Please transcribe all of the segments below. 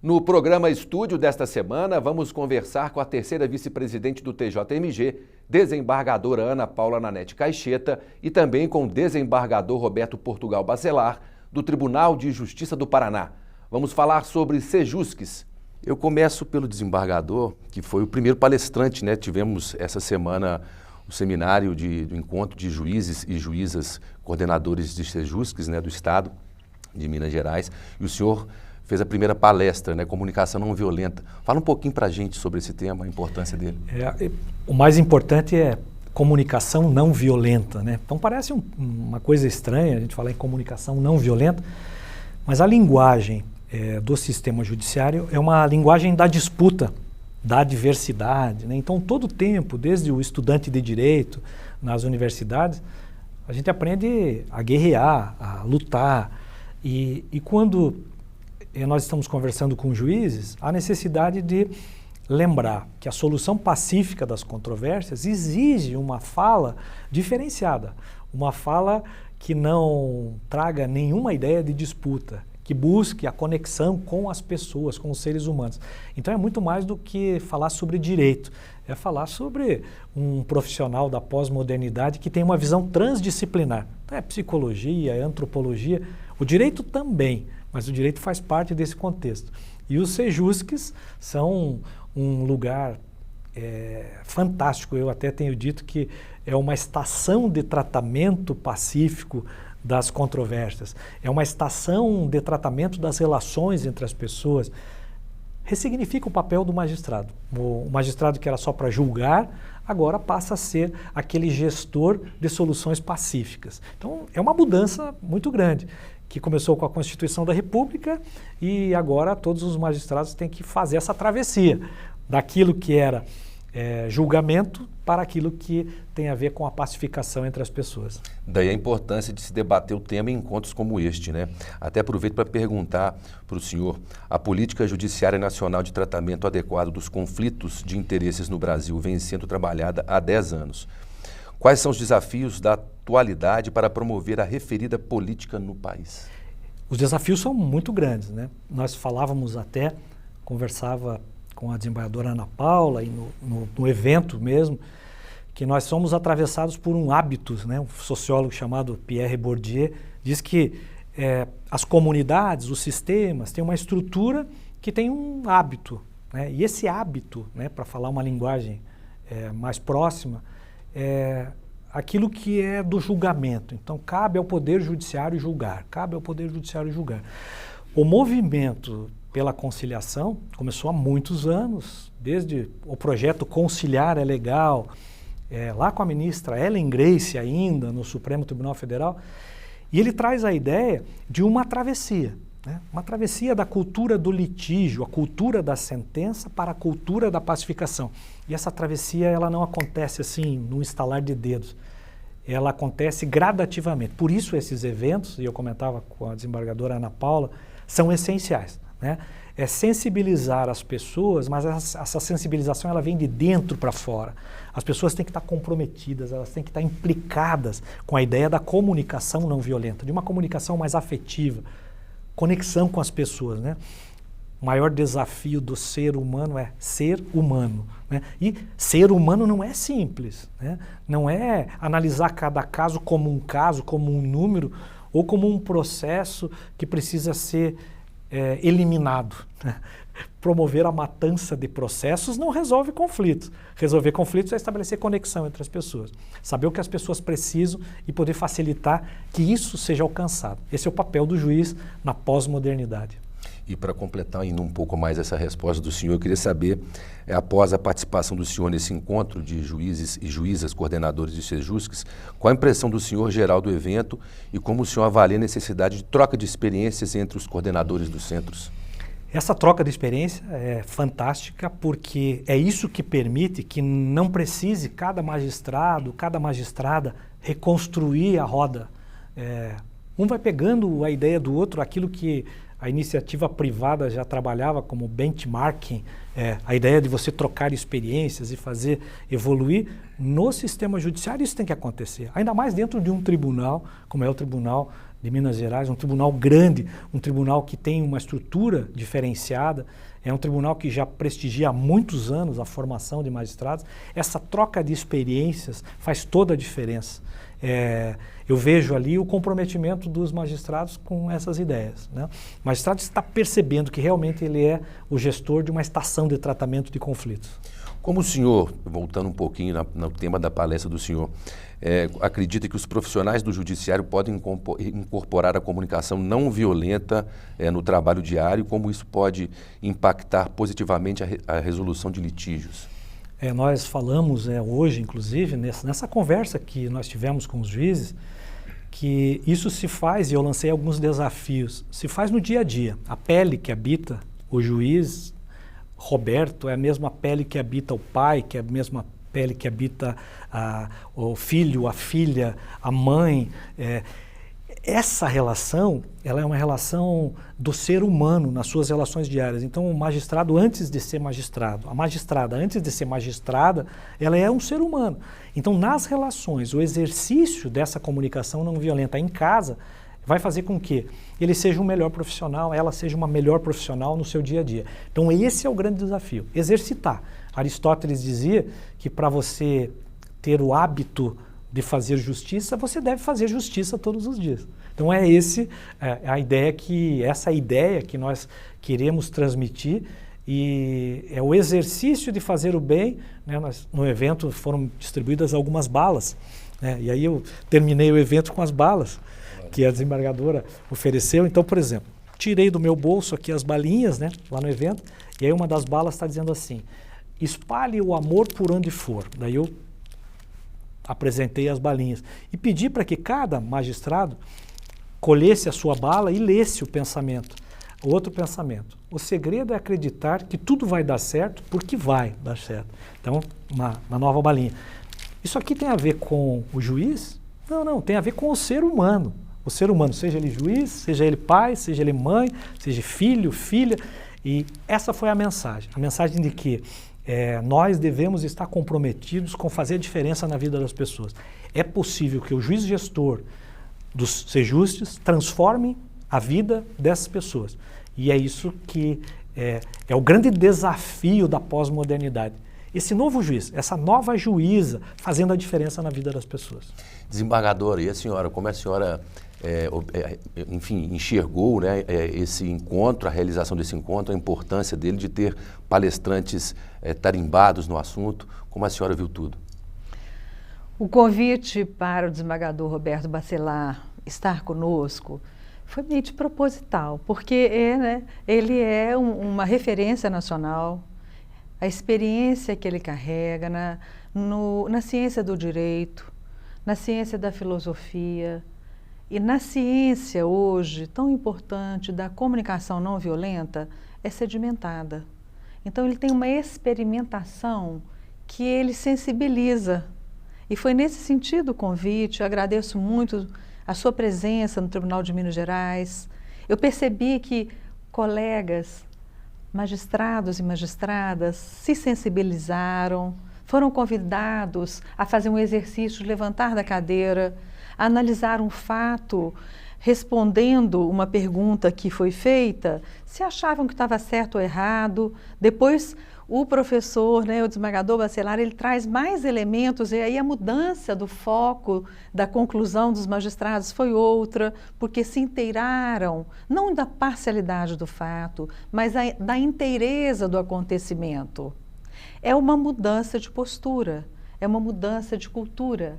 No programa Estúdio desta semana, vamos conversar com a terceira vice-presidente do TJMG, desembargadora Ana Paula Nanete Caixeta, e também com o desembargador Roberto Portugal Bacelar, do Tribunal de Justiça do Paraná. Vamos falar sobre Sejusques. Eu começo pelo desembargador, que foi o primeiro palestrante, né? Tivemos essa semana o seminário do encontro de juízes e juízas coordenadores de Sejusques, né, do Estado de Minas Gerais, e o senhor fez a primeira palestra, né, Comunicação Não Violenta. Fala um pouquinho para a gente sobre esse tema, a importância dele. O mais importante é comunicação não violenta, né? Então parece uma coisa estranha a gente falar em comunicação não violenta, mas a linguagem do sistema judiciário é uma linguagem da disputa, da adversidade, né? Então todo o tempo, desde o estudante de direito nas universidades, a gente aprende a guerrear, a lutar, e quando nós estamos conversando com juízes, há necessidade de lembrar que a solução pacífica das controvérsias exige uma fala diferenciada, uma fala que não traga nenhuma ideia de disputa, que busque a conexão com as pessoas, com os seres humanos. Então é muito mais do que falar sobre direito, é falar sobre um profissional da pós-modernidade que tem uma visão transdisciplinar. Então é psicologia, é antropologia, o direito também, mas o direito faz parte desse contexto. E os Sejusques são um lugar fantástico. Eu até tenho dito que é uma estação de tratamento pacífico das controvérsias. É uma estação de tratamento das relações entre as pessoas. Ressignifica o papel do magistrado. O magistrado que era só para julgar, agora passa a ser aquele gestor de soluções pacíficas. Então, é uma mudança muito grande, que começou com a Constituição da República e agora todos os magistrados têm que fazer essa travessia daquilo que era julgamento para aquilo que tem a ver com a pacificação entre as pessoas. Daí a importância de se debater o tema em encontros como este, né? Até aproveito para perguntar para o senhor, a política judiciária nacional de tratamento adequado dos conflitos de interesses no Brasil vem sendo trabalhada há 10 anos. Quais são os desafios da atualidade para promover a referida política no país? Os desafios são muito grandes, né? Nós falávamos até, conversava com a desembargadora Ana Paula e no evento mesmo, que nós somos atravessados por um hábitos, né? Um sociólogo chamado Pierre Bourdieu diz que as comunidades, os sistemas têm uma estrutura que tem um hábito, né? E esse hábito, né, para falar uma linguagem mais próxima, aquilo que é do julgamento. Então, cabe ao Poder Judiciário julgar, cabe ao Poder Judiciário julgar. O movimento pela conciliação começou há muitos anos, desde o projeto Conciliar é Legal, lá com a ministra Ellen Grace ainda, no Supremo Tribunal Federal, e ele traz a ideia de uma travessia, né? Uma travessia da cultura do litígio, a cultura da sentença para a cultura da pacificação. E essa travessia ela não acontece assim, num estalar de dedos. Ela acontece gradativamente. Por isso esses eventos, e eu comentava com a desembargadora Ana Paula, são essenciais, né? É sensibilizar as pessoas, mas essa sensibilização ela vem de dentro para fora. As pessoas têm que estar comprometidas, elas têm que estar implicadas com a ideia da comunicação não violenta, de uma comunicação mais afetiva, conexão com as pessoas, né? O maior desafio do ser humano é ser humano, né? E ser humano não é simples, né? Não é analisar cada caso, como um número, ou como um processo que precisa ser eliminado, né? Promover a matança de processos não resolve conflitos. Resolver conflitos é estabelecer conexão entre as pessoas. Saber o que as pessoas precisam e poder facilitar que isso seja alcançado. Esse é o papel do juiz na pós-modernidade. E para completar ainda um pouco mais essa resposta do senhor, eu queria saber, após a participação do senhor nesse encontro de juízes e juízas coordenadores de Sejusques, qual a impressão do senhor geral do evento e como o senhor avalia a necessidade de troca de experiências entre os coordenadores dos centros? Essa troca de experiência é fantástica porque é isso que permite que não precise cada magistrado, cada magistrada reconstruir a roda. Um vai pegando a ideia do outro, aquilo que a iniciativa privada já trabalhava como benchmarking, a ideia de você trocar experiências e fazer evoluir. No sistema judiciário isso tem que acontecer, ainda mais dentro de um tribunal, como é o Tribunal de Minas Gerais, um tribunal grande, um tribunal que tem uma estrutura diferenciada, é um tribunal que já prestigia há muitos anos a formação de magistrados. Essa troca de experiências faz toda a diferença. Eu vejo ali o comprometimento dos magistrados com essas ideias, né? O magistrado está percebendo que realmente ele é o gestor de uma estação de tratamento de conflitos. Como o senhor, voltando um pouquinho no tema da palestra do senhor, acredita que os profissionais do judiciário podem incorporar a comunicação não violenta no trabalho diário, como isso pode impactar positivamente a resolução de litígios? Nós falamos hoje, inclusive, nessa conversa que nós tivemos com os juízes, que isso se faz, e eu lancei alguns desafios, se faz no dia a dia. A pele que habita o juiz Roberto é a mesma pele que habita o pai, que é a mesma pele que habita o filho, a filha, a mãe. Essa relação, ela é uma relação do ser humano nas suas relações diárias. Então, o magistrado, antes de ser magistrado, a magistrada, antes de ser magistrada, ela é um ser humano. Então, nas relações, o exercício dessa comunicação não violenta em casa vai fazer com que ele seja um melhor profissional, ela seja uma melhor profissional no seu dia a dia. Então, esse é o grande desafio, exercitar. Aristóteles dizia que para você ter o hábito de fazer justiça, você deve fazer justiça todos os dias. Então essa ideia que nós queremos transmitir, e é o exercício de fazer o bem, né? No evento foram distribuídas algumas balas, né? E aí eu terminei o evento com as balas que a desembargadora ofereceu. Então, por exemplo, tirei do meu bolso aqui as balinhas, né, lá no evento, e aí uma das balas está dizendo assim: espalhe o amor por onde for. Daí eu apresentei as balinhas e pedi para que cada magistrado colhesse a sua bala e lesse o pensamento, o outro pensamento. O segredo é acreditar que tudo vai dar certo porque vai dar certo. Então, uma nova balinha. Isso aqui tem a ver com o juiz? Não, tem a ver com o ser humano. O ser humano, seja ele juiz, seja ele pai, seja ele mãe, seja filho, filha. E essa foi a mensagem de que nós devemos estar comprometidos com fazer a diferença na vida das pessoas. É possível que o juiz gestor dos Sejustes transforme a vida dessas pessoas. E é isso que é o grande desafio da pós-modernidade. Esse novo juiz, essa nova juíza fazendo a diferença na vida das pessoas. Desembargadora, e a senhora, como a senhora enxergou, né, esse encontro, a realização desse encontro, a importância dele de ter palestrantes tarimbados no assunto, como a senhora viu tudo? O convite para o desembargador Roberto Bacelar estar conosco foi meio de proposital, porque ele é uma referência nacional, a experiência que ele carrega na ciência do direito, na ciência da filosofia, e na ciência hoje, tão importante, da comunicação não violenta, é sedimentada. Então ele tem uma experimentação que ele sensibiliza. E foi nesse sentido o convite. Eu agradeço muito a sua presença no Tribunal de Minas Gerais. Eu percebi que colegas, magistrados e magistradas se sensibilizaram, foram convidados a fazer um exercício de levantar da cadeira, a analisar um fato, respondendo uma pergunta que foi feita, se achavam que estava certo ou errado. Depois, o professor, o desembargador Bacelar, ele traz mais elementos, e aí a mudança do foco da conclusão dos magistrados foi outra, porque se inteiraram, não da parcialidade do fato, mas da inteireza do acontecimento. É uma mudança de postura, é uma mudança de cultura.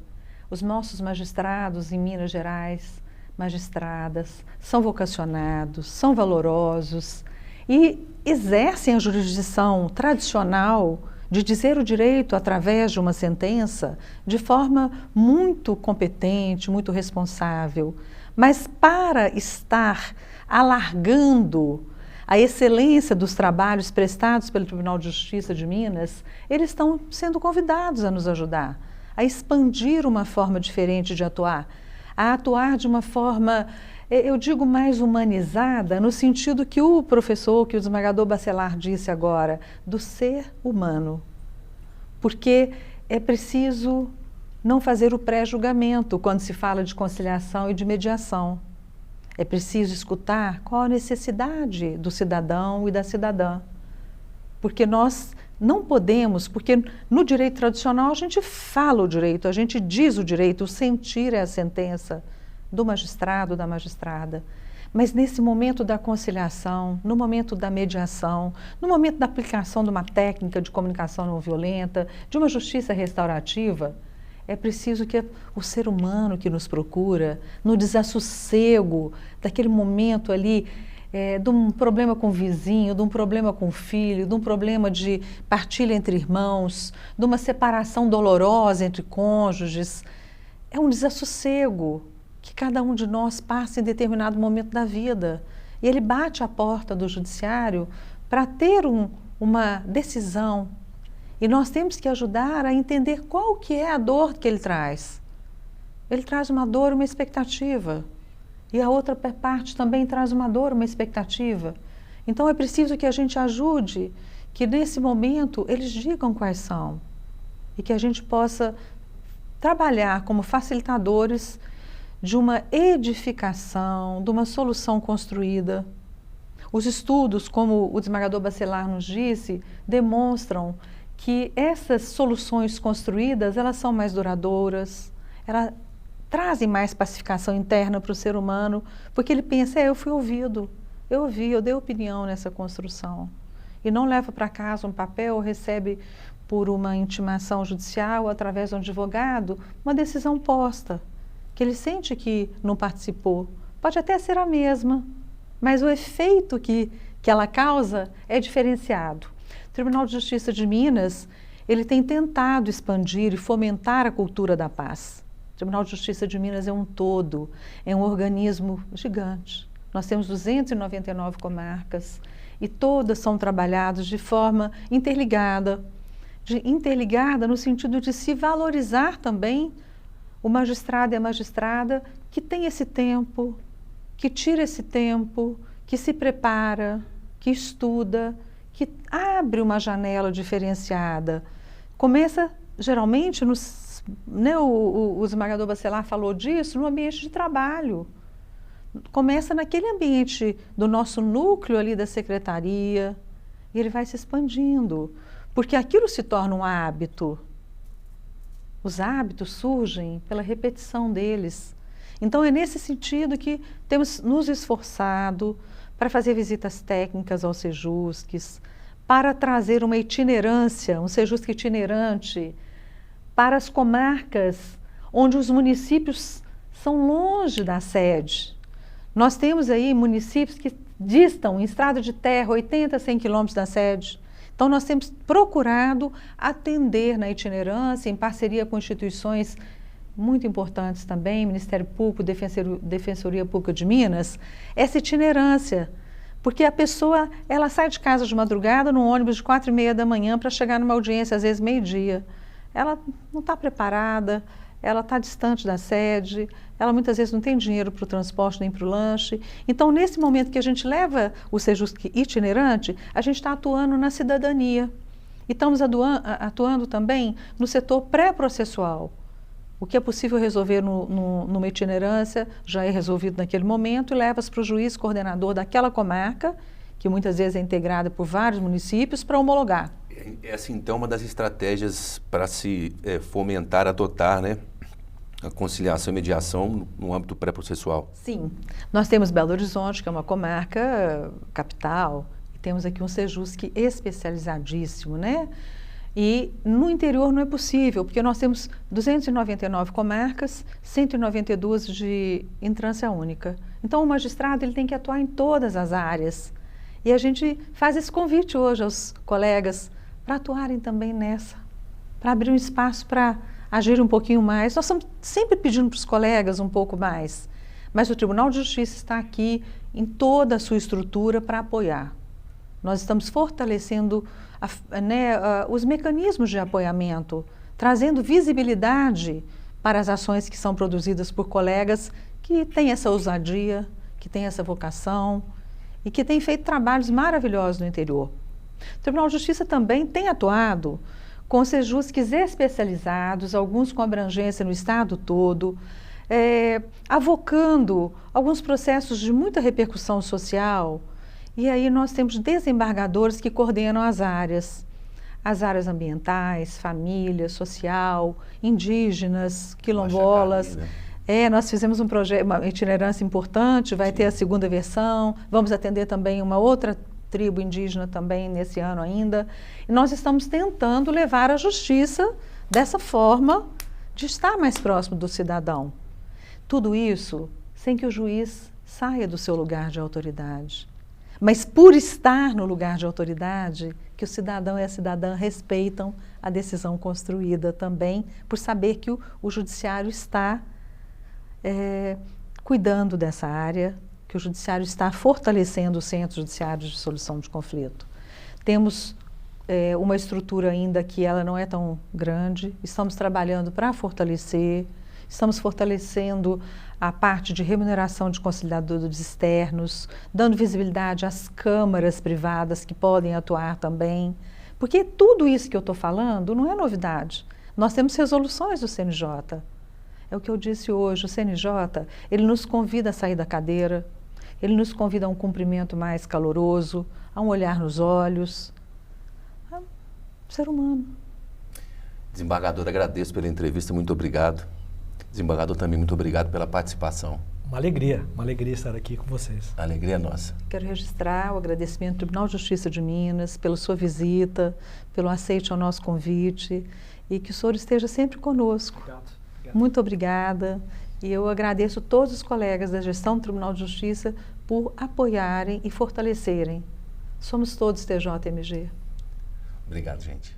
Os nossos magistrados em Minas Gerais, magistradas, são vocacionados, são valorosos e exercem a jurisdição tradicional de dizer o direito através de uma sentença de forma muito competente, muito responsável. Mas para estar alargando a excelência dos trabalhos prestados pelo Tribunal de Justiça de Minas, eles estão sendo convidados a nos ajudar, a expandir uma forma diferente de atuar, a atuar de uma forma, eu digo, mais humanizada, no sentido que o professor, que o desembargador Bacelar disse agora, do ser humano. Porque é preciso não fazer o pré-julgamento quando se fala de conciliação e de mediação. É preciso escutar qual a necessidade do cidadão e da cidadã. Porque nós não podemos, porque no direito tradicional a gente fala o direito, a gente diz o direito, o sentir é a sentença do magistrado, da magistrada. Mas nesse momento da conciliação, no momento da mediação, no momento da aplicação de uma técnica de comunicação não violenta, de uma justiça restaurativa, é preciso que o ser humano que nos procura, no desassossego daquele momento ali, de um problema com o vizinho, de um problema com o filho, de um problema de partilha entre irmãos, de uma separação dolorosa entre cônjuges, é um desassossego que cada um de nós passa em determinado momento da vida. E ele bate à porta do judiciário para ter uma decisão. E nós temos que ajudar a entender qual que é a dor que ele traz. Ele traz uma dor, uma expectativa. E a outra parte também traz uma dor, uma expectativa. Então é preciso que a gente ajude, que nesse momento eles digam quais são. E que a gente possa trabalhar como facilitadores de uma edificação, de uma solução construída. Os estudos, como o desembargador Bacelar nos disse, demonstram que essas soluções construídas, elas são mais duradouras, elas trazem mais pacificação interna para o ser humano, porque ele pensa, eu fui ouvido, eu ouvi, eu dei opinião nessa construção. E não leva para casa um papel ou recebe por uma intimação judicial, através de um advogado, uma decisão posta, que ele sente que não participou. Pode até ser a mesma, mas o efeito que ela causa é diferenciado. O Tribunal de Justiça de Minas, ele tem tentado expandir e fomentar a cultura da paz. O Tribunal de Justiça de Minas é um todo, é um organismo gigante. Nós temos 299 comarcas e todas são trabalhadas de forma interligada. Interligada no sentido de se valorizar também o magistrado e a magistrada que tem esse tempo, que tira esse tempo, que se prepara, que estuda, que abre uma janela diferenciada. Começa, geralmente, o desembargador Bacelar falou disso, no ambiente de trabalho. Começa naquele ambiente do nosso núcleo ali da secretaria, e ele vai se expandindo, porque aquilo se torna um hábito. Os hábitos surgem pela repetição deles. Então, é nesse sentido que temos nos esforçado para fazer visitas técnicas aos Sejusques, para trazer uma itinerância, um Sejusque itinerante, para as comarcas onde os municípios são longe da sede. Nós temos aí municípios que distam, em estrada de terra, 80 a 100 quilômetros da sede. Então, nós temos procurado atender na itinerância, em parceria com instituições muito importantes também, Ministério Público, Defensoria Pública de Minas, essa itinerância. Porque a pessoa, ela sai de casa de madrugada, num ônibus de 4h30 da manhã, para chegar numa audiência, às vezes meio-dia. Ela não está preparada, ela está distante da sede, ela muitas vezes não tem dinheiro para o transporte nem para o lanche. Então, nesse momento que a gente leva o Sejusque itinerante, a gente está atuando na cidadania. E estamos atuando também no setor pré-processual. O que é possível resolver numa itinerância já é resolvido naquele momento e leva-se para o juiz coordenador daquela comarca, que muitas vezes é integrada por vários municípios, para homologar. Essa, então, é uma das estratégias para se fomentar, adotar, né, a conciliação e mediação no âmbito pré-processual. Sim. Nós temos Belo Horizonte, que é uma comarca capital, e temos aqui um Sejusque especializadíssimo, né? E no interior não é possível, porque nós temos 299 comarcas, 192 de entrância única. Então, o magistrado ele tem que atuar em todas as áreas. E a gente faz esse convite hoje aos colegas para atuarem também nessa, para abrir um espaço para agir um pouquinho mais. Nós estamos sempre pedindo para os colegas um pouco mais, mas o Tribunal de Justiça está aqui em toda a sua estrutura para apoiar. Nós estamos fortalecendo os mecanismos de apoiamento, trazendo visibilidade para as ações que são produzidas por colegas que têm essa ousadia, que têm essa vocação e que têm feito trabalhos maravilhosos no interior. O Tribunal de Justiça também tem atuado com sejusques especializados, alguns com abrangência no estado todo, avocando alguns processos de muita repercussão social. E aí nós temos desembargadores que coordenam as áreas ambientais, família, social, indígenas, quilombolas. Nós fizemos um projeto, uma itinerância importante, vai ter a segunda versão, vamos atender também uma outra tribo indígena também nesse ano ainda. E nós estamos tentando levar a justiça dessa forma de estar mais próximo do cidadão. Tudo isso sem que o juiz saia do seu lugar de autoridade. Mas por estar no lugar de autoridade, que o cidadão e a cidadã respeitam a decisão construída também, por saber que o judiciário está cuidando dessa área, que o judiciário está fortalecendo os centros judiciários de solução de conflito. Temos uma estrutura ainda que ela não é tão grande, estamos trabalhando para fortalecer, estamos fortalecendo a parte de remuneração de conciliadores externos, dando visibilidade às câmaras privadas que podem atuar também, porque tudo isso que eu estou falando não é novidade. Nós temos resoluções do CNJ. É o que eu disse hoje, o CNJ, ele nos convida a sair da cadeira, ele nos convida a um cumprimento mais caloroso, a um olhar nos olhos. É um ser humano. Desembargador, agradeço pela entrevista, muito obrigado. Desembargador, também muito obrigado pela participação. Uma alegria estar aqui com vocês. A alegria é nossa. Quero registrar o agradecimento ao Tribunal de Justiça de Minas pela sua visita, pelo aceite ao nosso convite e que o senhor esteja sempre conosco. Obrigado. Muito obrigada e eu agradeço todos os colegas da gestão do Tribunal de Justiça por apoiarem e fortalecerem. Somos todos TJMG. Obrigado, gente.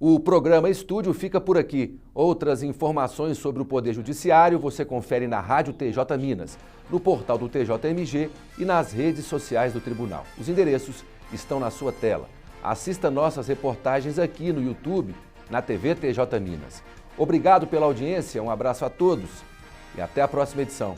O programa Estúdio fica por aqui. Outras informações sobre o Poder Judiciário você confere na Rádio TJ Minas, no portal do TJMG e nas redes sociais do Tribunal. Os endereços estão na sua tela. Assista nossas reportagens aqui no YouTube, na TV TJ Minas. Obrigado pela audiência, um abraço a todos e até a próxima edição.